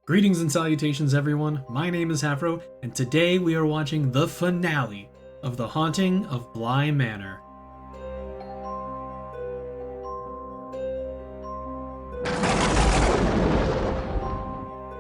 Greetings and salutations, everyone. My name is Afro, and today we are watching the finale of The Haunting of Bly Manor.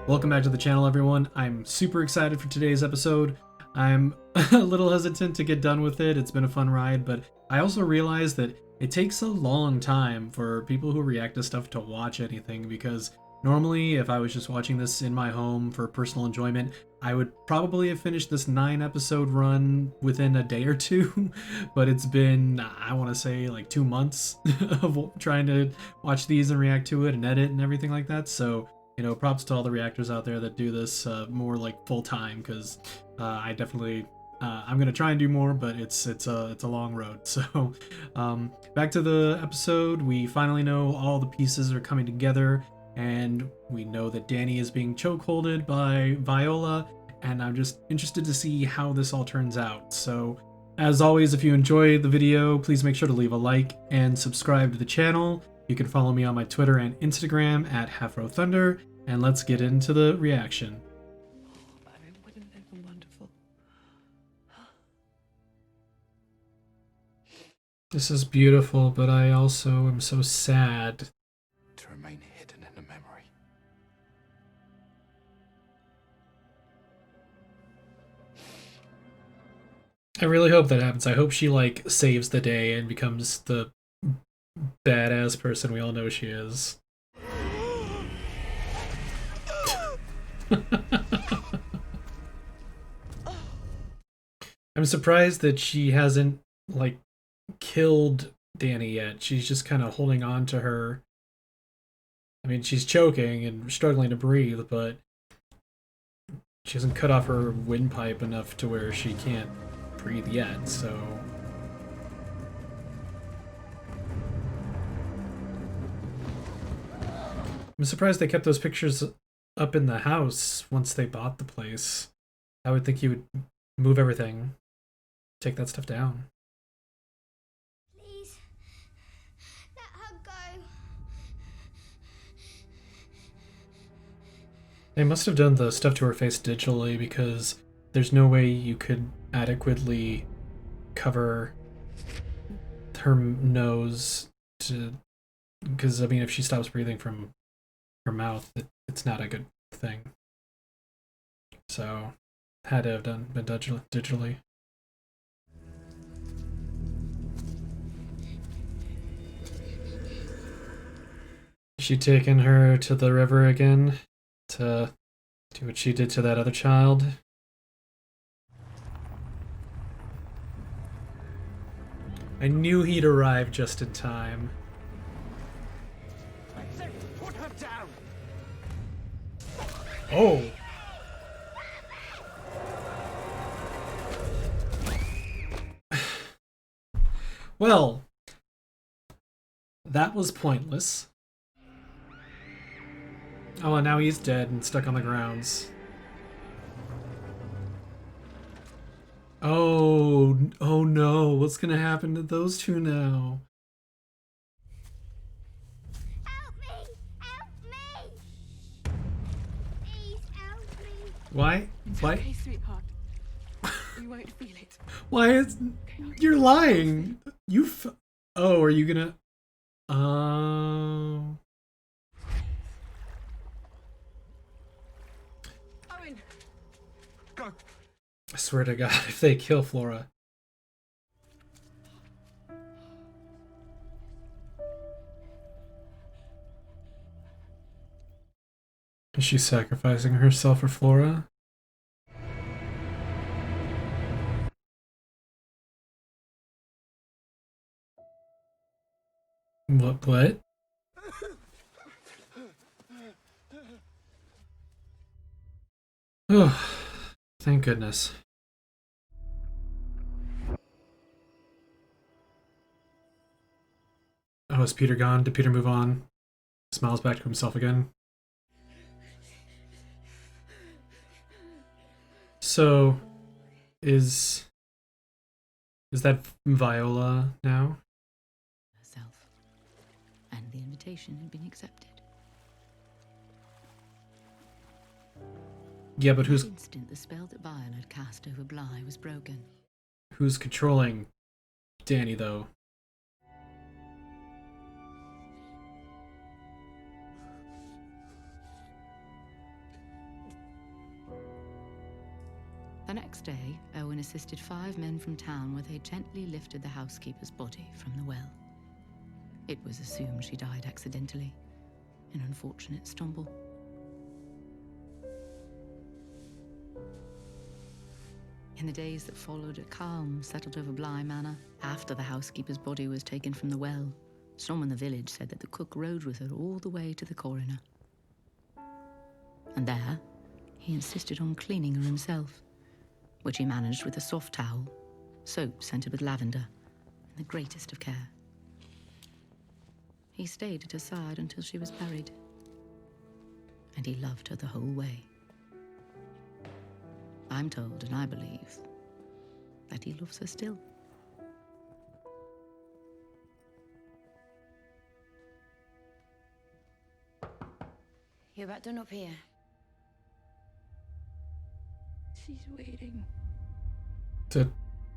Welcome back to the channel, everyone. I'm super excited for today's episode. I'm a little hesitant to get done with it. It's been a fun ride, but I also realized that it takes a long time for people who react to stuff to watch anything, because normally if I was just watching this in my home for personal enjoyment, I would probably have finished this 9-episode run within a day or two, but it's been, I want to say, like 2 months of trying to watch these and react to it and edit and everything like that, so props to all the reactors out there that do this more like full time, because I definitely I'm gonna try and do more, but it's a long road. So back to the episode. We finally know all the pieces are coming together, and we know that Danny is being chokeholded by Viola, and I'm just interested to see how this all turns out. So as always, if you enjoyed the video, please make sure to leave a like and subscribe to the channel. You can follow me on my Twitter and Instagram at HafroThunder, and let's get into the reaction. Oh, I mean, wouldn't it have been wonderful? This is beautiful, but I also am so sad. To remain hidden in a memory. I really hope that happens. I hope she, like, saves the day and becomes the badass person we all know she is. I'm surprised that she hasn't, like, killed Danny yet. She's just kind of holding on to her. I mean, she's choking and struggling to breathe, but she hasn't cut off her windpipe enough to where she can't breathe yet, so... I'm surprised they kept those pictures up in the house once they bought the place. I would think you would move everything, take that stuff down. Please, let her go. They must have done the stuff to her face digitally, because there's no way you could adequately cover her nose to... Because, I mean, if she stops breathing from her mouth, it's not a good thing. So, had to have been digitally. Is she taking her to the river again to do what she did to that other child? I knew he'd arrive just in time. Put her down! Oh! Well, that was pointless. Oh, and now he's dead and stuck on the grounds. Oh, oh no, what's gonna happen to those two now? Help me! Help me! Please help me. Why? Why? Okay, sweetheart. You won't feel it. Why is... You're lying! Oh, are you gonna... Oh... Owen! Go! I swear to God, if they kill Flora... Is she sacrificing herself for Flora? What? Oh, thank goodness. Oh, is Peter gone? Did Peter move on? Smiles back to himself again. So, is that Viola now? Herself, and the invitation had been accepted. Yeah, but In that instant, the spell that Violet had cast over Bly was broken. who's controlling Danny though? The next day, Owen assisted 5 men from town where they gently lifted the housekeeper's body from the well. It was assumed she died accidentally, an unfortunate stumble. In the days that followed, a calm settled over Bly Manor. After the housekeeper's body was taken from the well, some in the village said that the cook rode with her all the way to the coroner. And there, he insisted on cleaning her himself, which he managed with a soft towel, soap scented with lavender, and the greatest of care. He stayed at her side until she was buried, and he loved her the whole way. I'm told, and I believe, that he loves her still. You're about done up here. She's waiting. To At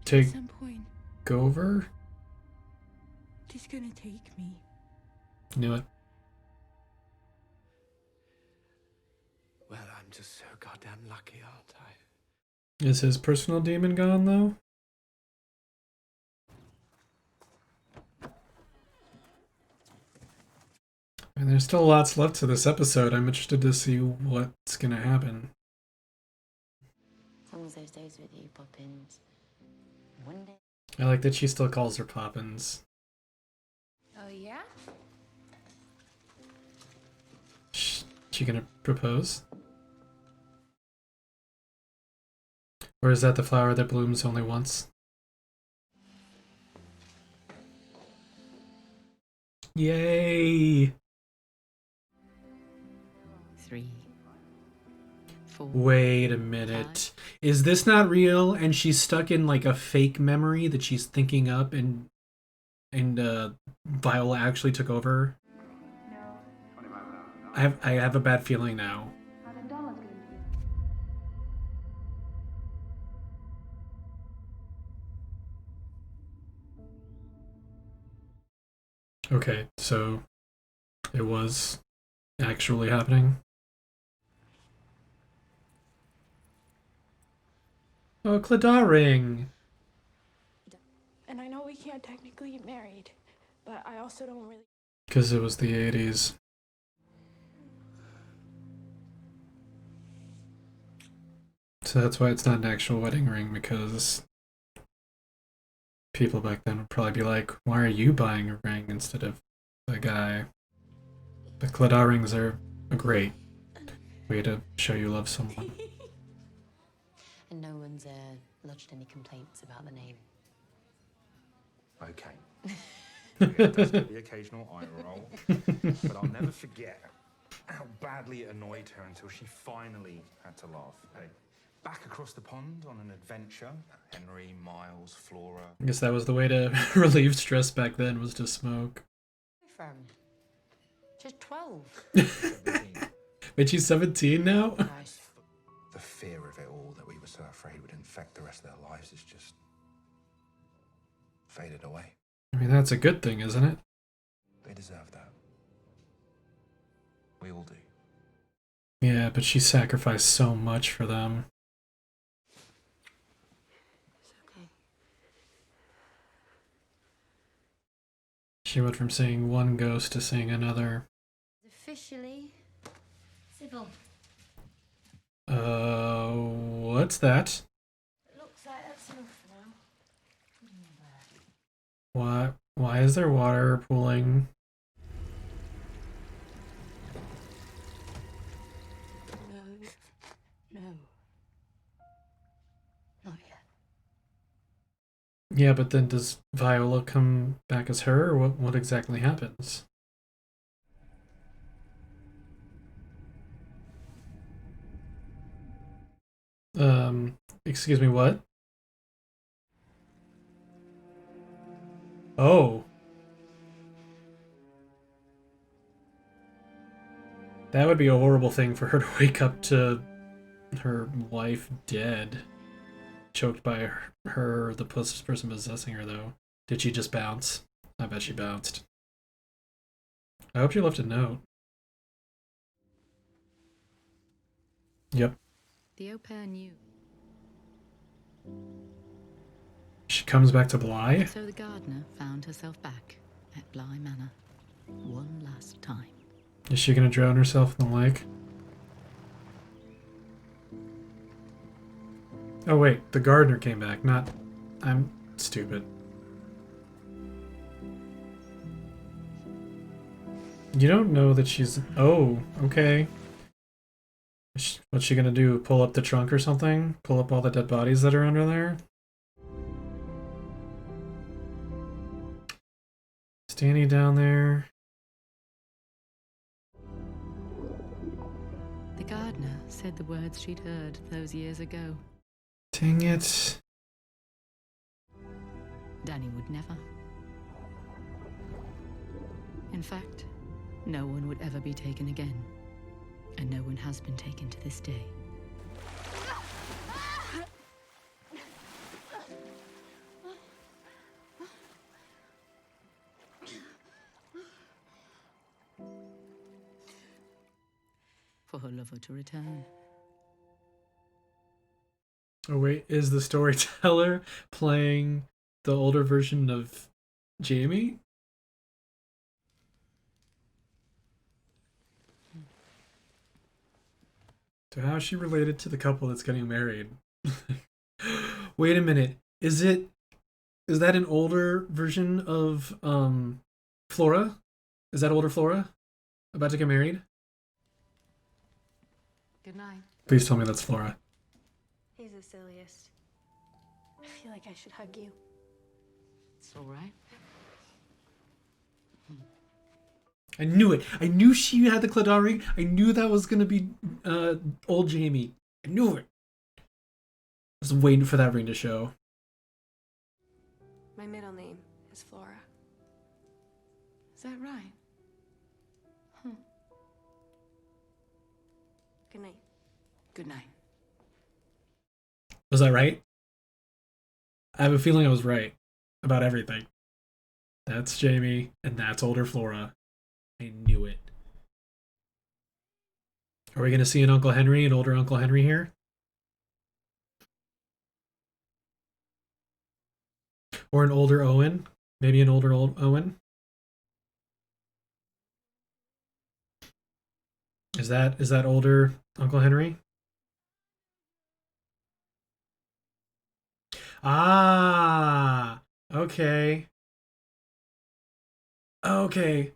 take some point, over? she's gonna take me. Knew it. Well, I'm just so goddamn lucky, aren't I? Is his personal demon gone though? And there's still lots left to this episode. I'm interested to see what's gonna happen. As long as those days with you, Poppins. One day. I like that she still calls her Poppins. Oh, yeah? She gonna propose? Or is that the flower that blooms only once? Yay! 3, 4. Wait a minute. Is this not real and she's stuck in like a fake memory that she's thinking up and Viola actually took over? I have a bad feeling now. Okay, so it was actually happening. Oh, Cladar ring. And I know we can't technically get married, but I also don't really. Because it was the 80s. So that's why it's not an actual wedding ring, because people back then would probably be like, why are you buying a ring instead of the guy? But Cladar rings are a great way to show you love someone. And no one's lodged any complaints about the name. Okay. It does get the occasional eye roll, but I'll never forget how badly it annoyed her until she finally had to laugh. Hey, back across the pond on an adventure, Henry, Miles, Flora. I guess that was the way to relieve stress back then, was to smoke. From? She's 12. 17. Wait, she's 17 now? Christ. The fear of it all that we were so afraid would infect the rest of their lives has just faded away. I mean, that's a good thing, isn't it? They deserve that. We all do. Yeah, but she sacrificed so much for them. It's okay. She went from seeing one ghost to seeing another. Officially civil. What's that? It looks like that's enough for now. Why is there water pooling? No. Not yet. Yeah, but then does Viola come back as her, or what exactly happens? Excuse me, what? Oh. That would be a horrible thing for her to wake up to her wife dead, choked by her the person possessing her, though. Did she just bounce? I bet she bounced. I hope she left a note. Yep. The au pair knew. She comes back to Bly. So the gardener found herself back at Bly Manor one last time. Is she gonna drown herself in the lake? Oh wait, the gardener came back, not... I'm stupid. You don't know that she's... Oh, okay. What's she gonna do? Pull up the trunk or something? Pull up all the dead bodies that are under there? Danny down there. The gardener said the words she'd heard those years ago. Dang it. Danny would never. In fact, no one would ever be taken again. And no one has been taken to this day. For her lover to return. Oh wait, is the storyteller playing the older version of Jamie? So how is she related to the couple that's getting married? Wait a minute. Is that an older version of Flora? Is that older Flora about to get married? Good night. Please tell me that's Flora. He's the silliest. I feel like I should hug you. It's all right. I knew it. I knew she had the Cladon ring. I knew that was going to be old Jamie. I knew it. I was waiting for that ring to show. My middle name is Flora. Is that right? Good night. Good night. Was I right? I have a feeling I was right about everything. That's Jamie, and that's older Flora. I knew it. Are we going to see an Uncle Henry, an older Uncle Henry here? Or an older Owen? Maybe an older Owen? Is that older Uncle Henry? Ah, okay. Okay.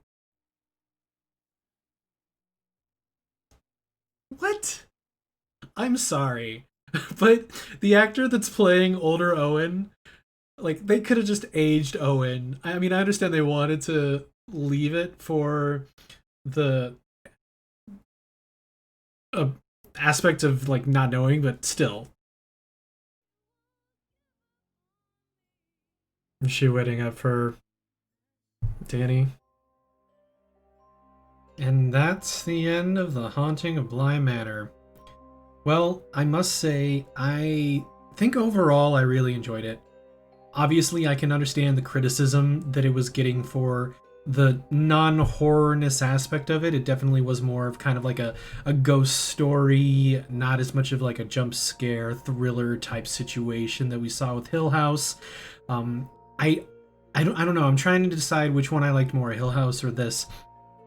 What? I'm sorry, but the actor that's playing older Owen, like, they could have just aged Owen. I mean, I understand they wanted to leave it for the aspect of, like, not knowing, but still. Is she waiting up for Danny? And that's the end of The Haunting of Bly Manor. Well, I must say, I think overall I really enjoyed it. Obviously, I can understand the criticism that it was getting for the non-horrorness aspect of it. It definitely was more of kind of like a ghost story, not as much of like a jump scare thriller type situation that we saw with Hill House. I don't know. I'm trying to decide which one I liked more, Hill House or this.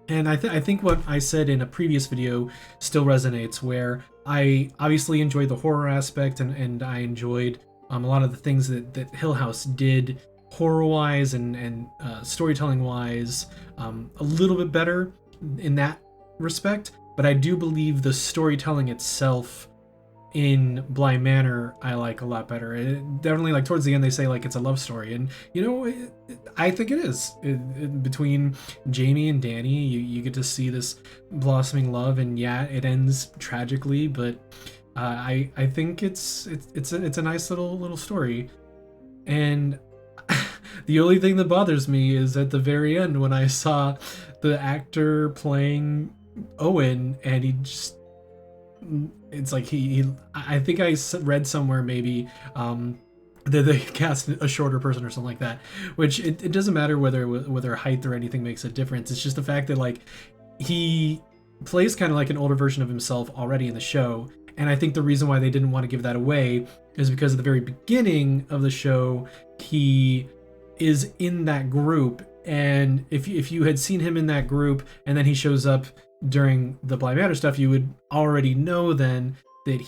And I think what I said in a previous video still resonates, where I obviously enjoyed the horror aspect and I enjoyed a lot of the things that Hill House did horror-wise and storytelling-wise a little bit better in that respect. But I do believe the storytelling itself in Bly Manor I like a lot better. It definitely, like, towards the end they say like it's a love story, and you know, I think it is. Between Jamie and Danny, you get to see this blossoming love, and yeah, it ends tragically, but I think it's a nice little story. And the only thing that bothers me is at the very end when I saw the actor playing Owen and he just it's like I think I read somewhere maybe that they cast a shorter person or something like that, which it doesn't matter whether height or anything makes a difference. It's just the fact that like he plays kind of like an older version of himself already in the show. And I think the reason why they didn't want to give that away is because at the very beginning of the show, he is in that group. And if you had seen him in that group and then he shows up during the Bly Manor stuff, you would already know then that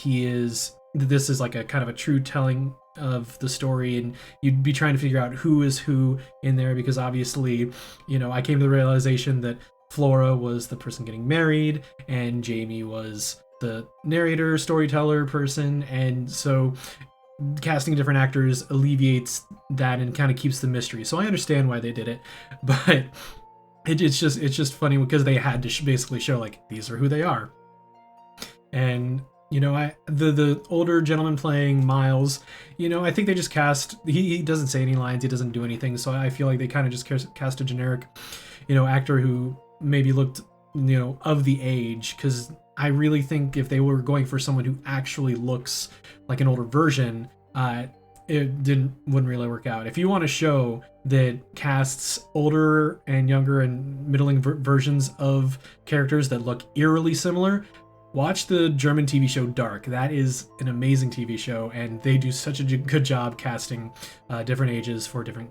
this is like a kind of a true telling of the story, and you'd be trying to figure out who is who in there, because obviously, you know, I came to the realization that Flora was the person getting married and Jamie was the narrator, storyteller person, and so casting different actors alleviates that and kind of keeps the mystery. So I understand why they did it, but it's just funny because they had to basically show like these are who they are. And you know, the older gentleman playing Miles, you know, I think they just cast, he doesn't say any lines, he doesn't do anything, so I feel like they kind of just cast a generic, you know, actor who maybe looked, you know, of the age, because I really think if they were going for someone who actually looks like an older version, it wouldn't really work out. If you want a show that casts older and younger and middling versions of characters that look eerily similar, watch the German TV show Dark. That is an amazing TV show, and they do such a good job casting different ages for different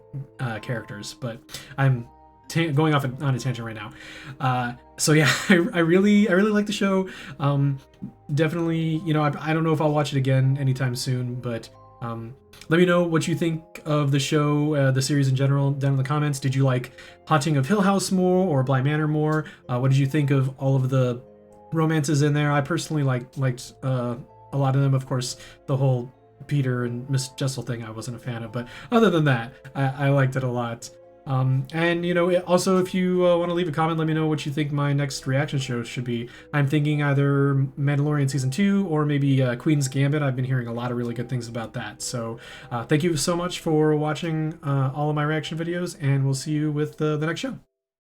characters. But I'm going off on a tangent right now. So yeah, I really like the show. Definitely, you know, I don't know if I'll watch it again anytime soon, but let me know what you think of the show, the series in general, down in the comments. Did you like Haunting of Hill House more or Bly Manor more? What did you think of all of the romances in there? I personally liked a lot of them. Of course, the whole Peter and Miss Jessel thing I wasn't a fan of, but other than that, I liked it a lot. And you know, also if you want to leave a comment, let me know what you think my next reaction show should be. I'm thinking either Mandalorian season 2 or maybe Queen's Gambit. I've been hearing a lot of really good things about that. So thank you so much for watching all of my reaction videos, and we'll see you with the next show.